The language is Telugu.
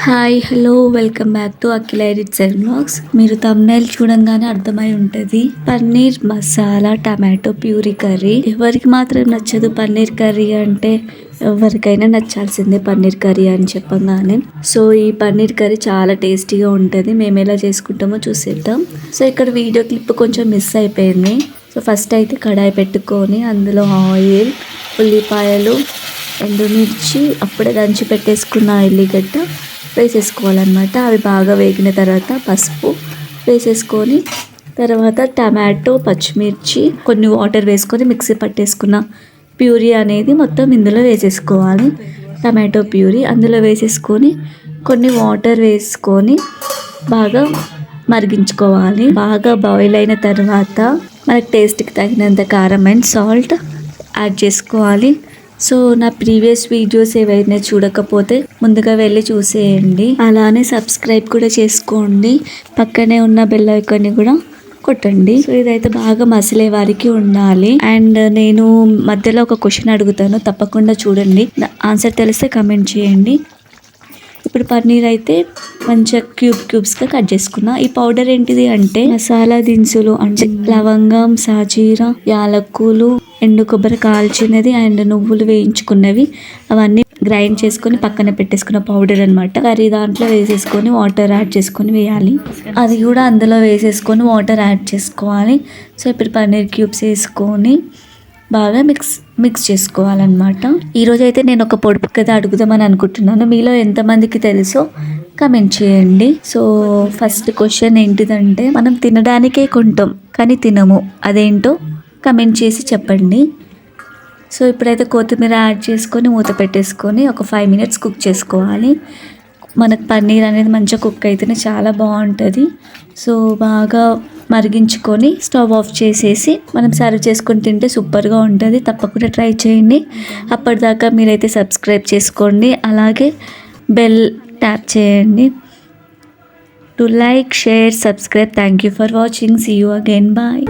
Hi hello welcome back to Akhila edits and vlogs. మీరు thumbnail చూడంగానే అర్థమై ఉంటుంది. Paneer masala tomato puree curry. ఎవరికి మాత్రం నచ్చదు పన్నీర్ కర్రీ అంటే? ఎవరికైనా నచ్చాల్సిందే పన్నీర్ కర్రీ అని చెప్పగానే. సో ఈ పన్నీర్ కర్రీ చాలా టేస్టీగా ఉంటుంది. మేము ఎలా చేసుకుంటామో చూసేద్దాం. సో ఇక్కడ వీడియో క్లిప్ కొంచెం మిస్ అయిపోయింది. సో ఫస్ట్ అయితే కడాయి పెట్టుకొని అందులో ఆయిల్, ఉల్లిపాయలు, ఎండుమిర్చి, అప్పుడే దంచి పెట్టేసుకున్న ఎల్లిగడ్డ వేసేసుకోవాలన్నమాట. అవి బాగా వేగిన తర్వాత పసుపు వేసేసుకొని, తర్వాత టమాటో, పచ్చిమిర్చి, కొన్ని వాటర్ వేసుకొని మిక్సీ పట్టేసుకున్న ప్యూరీ అనేది మొత్తం ఇందులో వేసేసుకోవాలి. టమాటో ప్యూరీ అందులో వేసేసుకొని కొన్ని వాటర్ వేసుకొని బాగా మరిగించుకోవాలి. బాగా బాయిల్ అయిన తర్వాత మనకు టేస్ట్కి తగినంత కారం అండ్ సాల్ట్ యాడ్ చేసుకోవాలి. సో నా ప్రీవియస్ వీడియోస్ ఏవైనా చూడకపోతే ముందుగా వెళ్ళి చూసేయండి. అలానే సబ్స్క్రైబ్ కూడా చేసుకోండి. పక్కనే ఉన్న బెల్ ఐకాన్ని కూడా కొట్టండి. సో ఇదైతే బాగా మసిలే వారికి ఉండాలి. అండ్ నేను మధ్యలో ఒక క్వశ్చన్ అడుగుతాను, తప్పకుండా చూడండి. ఆన్సర్ తెలిస్తే కమెంట్ చేయండి. ఇప్పుడు పన్నీర్ అయితే మంచిగా క్యూబ్స్గా కట్ చేసుకున్నా. ఈ పౌడర్ ఏంటిది అంటే మసాలా దినుసులు, అంటే లవంగం, సాజీరా, యాలక్కులు, ఎండు కొబ్బరి కాల్చినది అండ్ నువ్వులు వేయించుకున్నవి, అవన్నీ గ్రైండ్ చేసుకొని పక్కన పెట్టేసుకున్న పౌడర్ అనమాట. కర్రీ దాంట్లో వేసేసుకొని వాటర్ యాడ్ చేసుకొని వేయాలి. అది కూడా అందులో వేసేసుకొని వాటర్ యాడ్ చేసుకోవాలి. సో ఇప్పుడు పన్నీర్ క్యూబ్స్ వేసుకొని బాగా మిక్స్ చేసుకోవాలన్నమాట. ఈరోజు అయితే నేను ఒక పొడుపు కథ అడుగుదామని అనుకుంటున్నాను. మీలో ఎంతమందికి తెలుసో కమెంట్ చేయండి. సో ఫస్ట్ క్వశ్చన్ ఏంటిదంటే, మనం తినడానికే కొంటాం కానీ తినము, అదేంటో కమెంట్ చేసి చెప్పండి. సో ఇప్పుడైతే కొత్తిమీర యాడ్ చేసుకొని మూత పెట్టేసుకొని ఒక 5 minutes కుక్ చేసుకోవాలి. మనకు పన్నీర్ అనేది మంచిగా కుక్ అయితేనే చాలా బాగుంటుంది. సో బాగా మరిగించుకొని స్టవ్ ఆఫ్ చేసేసి మనం సర్వ్ చేసుకొని తింటే సూపర్గా ఉంటుంది. తప్పకుండా ట్రై చేయండి. అప్పటిదాకా మీరైతే సబ్స్క్రైబ్ చేసుకోండి, అలాగే బెల్ ట్యాప్ చేయండి. To like, share, subscribe. Thank you for watching. See you again. Bye.